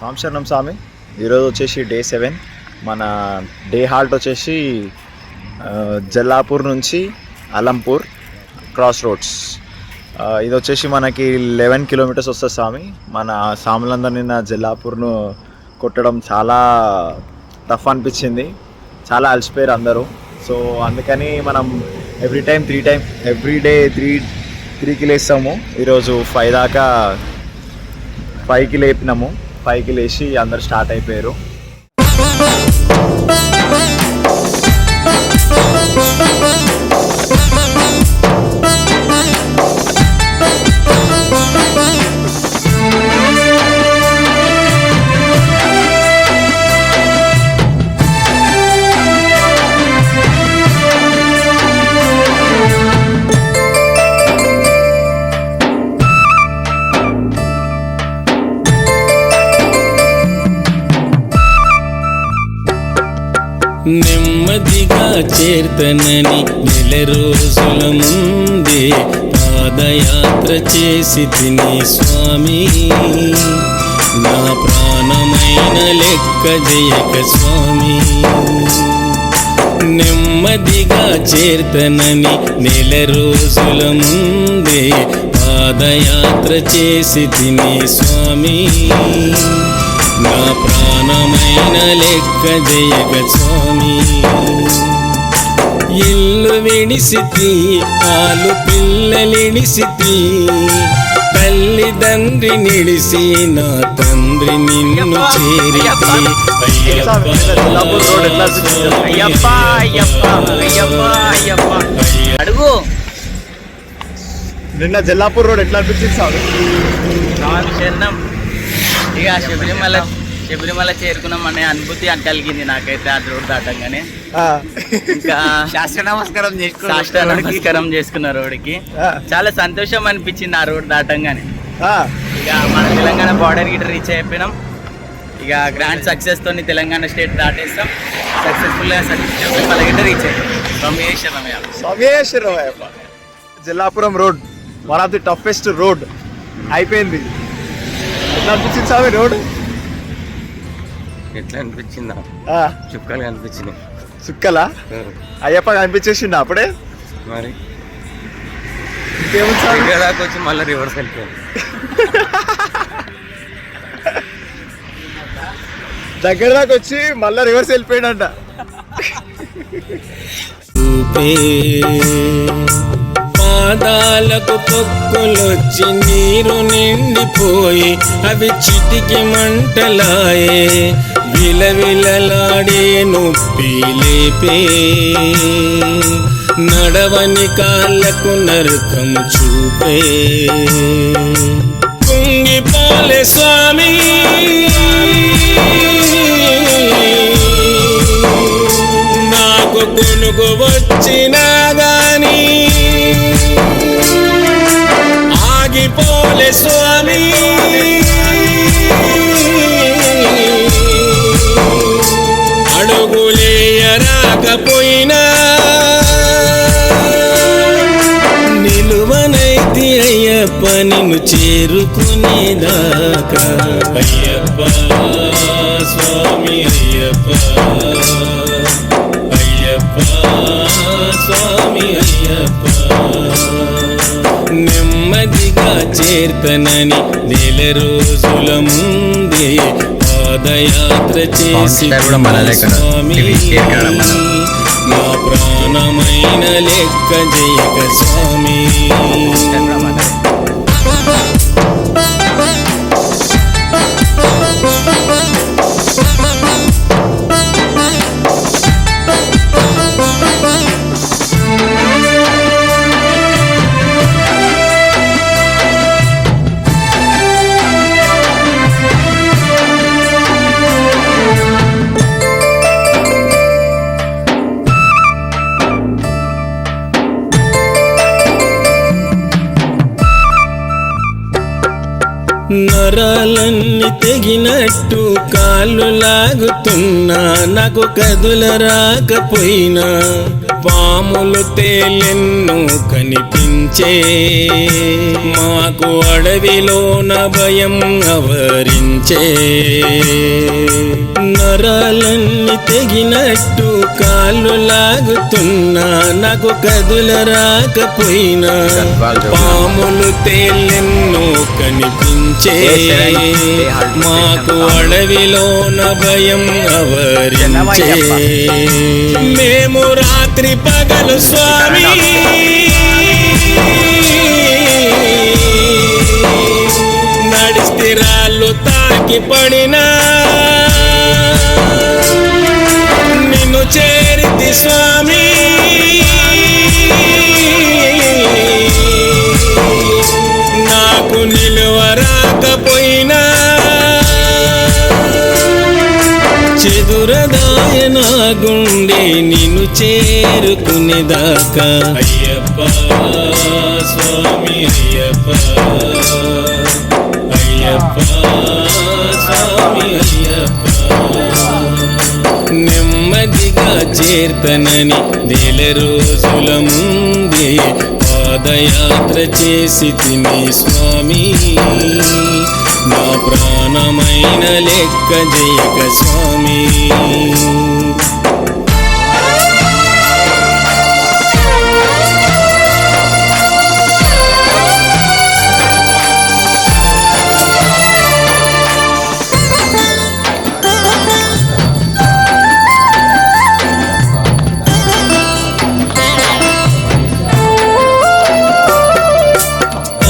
సాంశరణం స్వామి. ఈరోజు వచ్చేసి డే 7. మన డే హాల్ట్ వచ్చేసి జల్లాపూర్ నుంచి అలంపూర్ క్రాస్ రోడ్స్. ఇది వచ్చేసి మనకి 11 కిలోమీటర్స్ వస్తుంది స్వామి. మన సాములందరినీ నిన్న జల్లాపూర్ను కొట్టడం చాలా టఫ్ అనిపించింది, చాలా అలసిపోయారు అందరూ. సో అందుకని మనం ఎవ్రీ డే 3కి లేస్తాము. ఈరోజు 5 దాకా 5కి లేపినాము. 5కి లేచి అందరు స్టార్ట్ అయిపోయారు. నెమ్మదిగా చేర్తనని నెల రోజుల ముందే పాదయాత్ర చేసి తిని స్వామి, నా ప్రాణమైన లెక్క జయక స్వామి. నెమ్మదిగా చేర్తనని నెల రోజుల ముందే పాదయాత్ర చేసి తిని స్వామి, నా ప్రాణమైన లెక్క జయక స్వామి. ఇల్లు విడిసితి, ఆలు పిల్లలిడిసితి, తల్లిదండ్రి నిడిసి నా తండ్రి నిన్ను చేరితి. అడుగు. నిన్న జల్లాపూర్ రోడ్ ఎట్లా అనిపించింది సార్? శరణం. ఇక శబరిమల చేరుకున్నాం అనే అనుభూతి కలిగింది నాకైతే ఆ రోడ్ దాటంగానే. ఇంకా నమస్కారం చేసుకున్న రోడ్డుకి చాలా సంతోషం అనిపించింది ఆ రోడ్ దాటంగానే. ఇక మన తెలంగాణ బార్డర్ గిట్ట రీచ్ అయిపోయినాం. ఇక గ్రాండ్ సక్సెస్ తోని తెలంగాణ స్టేట్ దాటేస్తాం. సక్సెస్ఫుల్గా శబరిమల గిట్ట రీచ్ అయిపోయాం. స్వామియేశ్వరం జల్లాపురం road one of the toughest road అయిపోయింది. ఎట్లా అనిపించింది స్వామి రోడ్? ఎట్లా అనిపించిందా? చుక్కలు అనిపించినాయి. చుక్కలా? అయ్యప్ప కనిపించేసిండు అప్పుడే. మరి ఇంకేముంది దాకా వచ్చి మళ్ళీ రివర్స్ వెళ్ళిపోయింది. దగ్గర దాకా వచ్చి మళ్ళీ రివర్స్ వెళ్ళిపోయాడంట. పాదాలకు పొక్కులొచ్చి నీరు నిండిపోయి అవి చిటికి మంటలాయే, విలవిలలాడే నొప్పి లేపే, నడవని కాళ్ళకు నరకం చూపే. కుంగిపోలే స్వామి నాకు కొనుగు వచ్చినా గాని, ఆగిపోలే స్వామి అడుగులేయరాకపోయినా, నిలువనైతి అయ్యప్ప నిన్ను చేరుకునేదాకా. అయ్యప్ప స్వామి అయ్యప్ప, అయ్యప్ప స్వామి అయ్యప్ప. నెమ్మదిగా చేర్తనని నెల రోజుల ముందే పాదయాత్ర చేసి స్వామి, నా ప్రాణమైన లెక్క జయక స్వామి. నరాలన్నీ తెగినట్టు కాళ్ళు లాగుతున్నా, నాకు కదుల రాకపోయినా పాములు తేలెన్నో కనిపించే, మాకు అడవిలోన భయం ఆవరించే. నరాలన్నీ తెగినట్టు కాళ్ళు లాగుతున్నా, నాకు కదుల రాకపోయినా పాములు తేలెన్నో కనిపించే, మాకు అడవిలోన భయం ఆవరించే. మేము రాత్రి పగలు స్వామి నడిస్తే రాళ్ళు తాకి పడినా, నిన్ను చేరితి స్వామి నాకు నిలువ రాకపోయినా, చెదురదాయ నా గుండె నిన్ను చేరుకునేదాకా. అయ్యప్ప స్వామి అయ్యప్ప, అయ్యప్ప స్వామి అయ్యప్ప. నెమ్మదిగా చేర్తనని నెల రోజుల ముందే పాదయాత్ర చేసి తిని స్వామి, నా ప్రాణమైన లెక్క జయక స్వామి.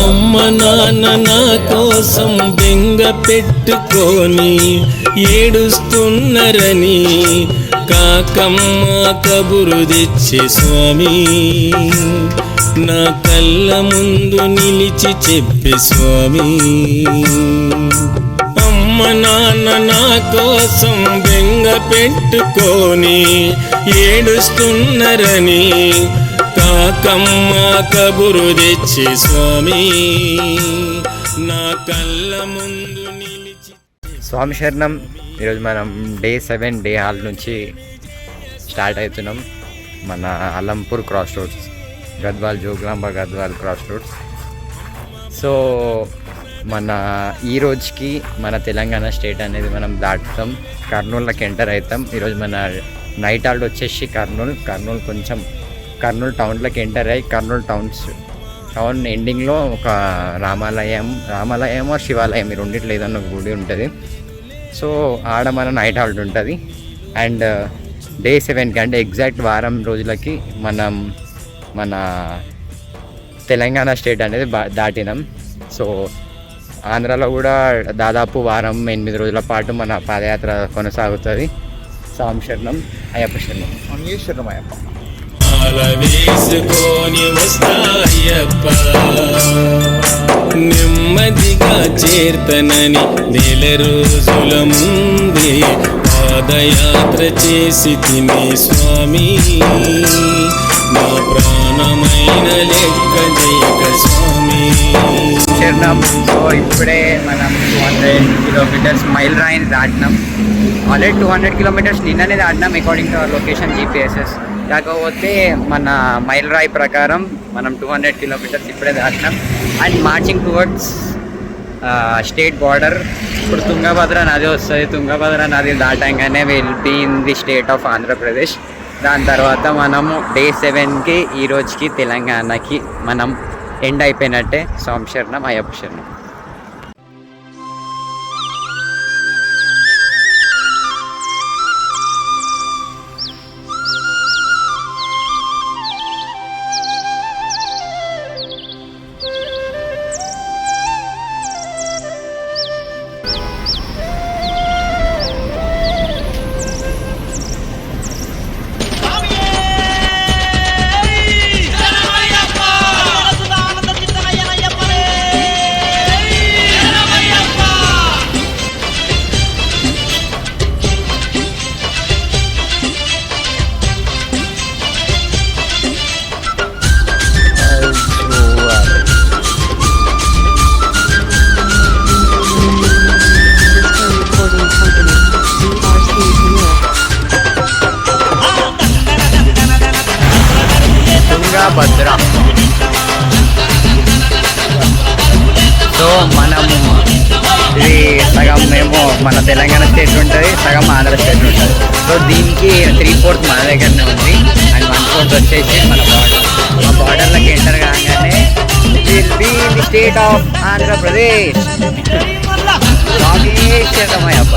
అమ్మ నాన్న నా కోసం బెంగ పెట్టుకొని ఏడుస్తున్నరని కాకమ్మ కబురు తెచ్చే స్వామి, నా కళ్ళ ముందు నిలిచి చెప్పే స్వామి. అమ్మ నాన్న నా కోసం బెంగ పెట్టుకొని ఏడుస్తున్నరని కాకమ్మ కబురు తెచ్చే స్వామి, నా కళ్ళ ముందు నిలిచి. స్వామి శరణం. ఈరోజు మనం డే 7 డే హాల్ నుంచి స్టార్ట్ అవుతున్నాం. మన Alampur cross roads, Gadwal Jogulamba Gadwal cross roads. So మన ఈ రోజుకి మన తెలంగాణ స్టేట్ అనేది మనం దాటుతాం, కర్నూలుకి ఎంటర్ అవుతాం. ఈరోజు మన నైట్ హాల్ట్ వచ్చేసి కర్నూలు కొంచెం కర్నూలు టౌన్లోకి ఎంటర్ అయ్యి కర్నూలు టౌన్ ఎండింగ్లో ఒక రామాలయం శివాలయం ఈ రెండిట్లో ఏదన్నా ఒక గుడి ఉంటుంది. సో ఆడ మన నైట్ హాల్ట్ ఉంటుంది. అండ్ డే 7కి అంటే ఎగ్జాక్ట్ వారం రోజులకి మనం మన తెలంగాణ స్టేట్ అనేది దాటినాం. సో ఆంధ్రాలో కూడా దాదాపు వారం 8 రోజుల పాటు మన పాదయాత్ర కొనసాగుతుంది. స్వామి శరణం అయ్యప్ప శరణం. శరణం అయ్యప్ప. వేసుకొని వస్తాయప్ప, నెమ్మదిగా చేర్తనని నెల రోజుల ముందే పాదయాత్ర చేసి తిని స్వామి, నా ప్రాణమైన లెక్క జయక స్వామి. శరణం. సో ఇప్పుడే మనం 200 కిలోమీటర్స్ మైల్ రాయిని దాటినాం. ఆల్రెడీ 200 కిలోమీటర్స్ నిన్ననే దాటినాం according to our location GPS. కాకపోతే మన మైల్ రాయి ప్రకారం మనం 200 కిలోమీటర్స్ ఇప్పుడే దాటినాం. And marching towards state border. ఇప్పుడు తుంగభద్ర నది వస్తుంది. తుంగభద్ర నది దాటంగానే will be in the state of Andhra Pradesh. దాని తర్వాత మనము డే 7కి ఈ రోజుకి తెలంగాణకి మనం ఎండ్ అయిపోయినట్టే. స్వామి శరణం అయ్యప్ప శరణం. మన తెలంగాణ స్టేట్ ఉంటుంది, సగం ఆంధ్ర స్టేట్ ఉంటుంది. సో దీనికి 3/4 మన దగ్గరనే ఉంది అండ్ 1/4 వచ్చేసి మన బార్డర్. ఆ బార్డర్లోకి ఎంటర్ కాగానే will be in the state of Andhra Pradesh. రామేశ్వరమయ్యప్ప.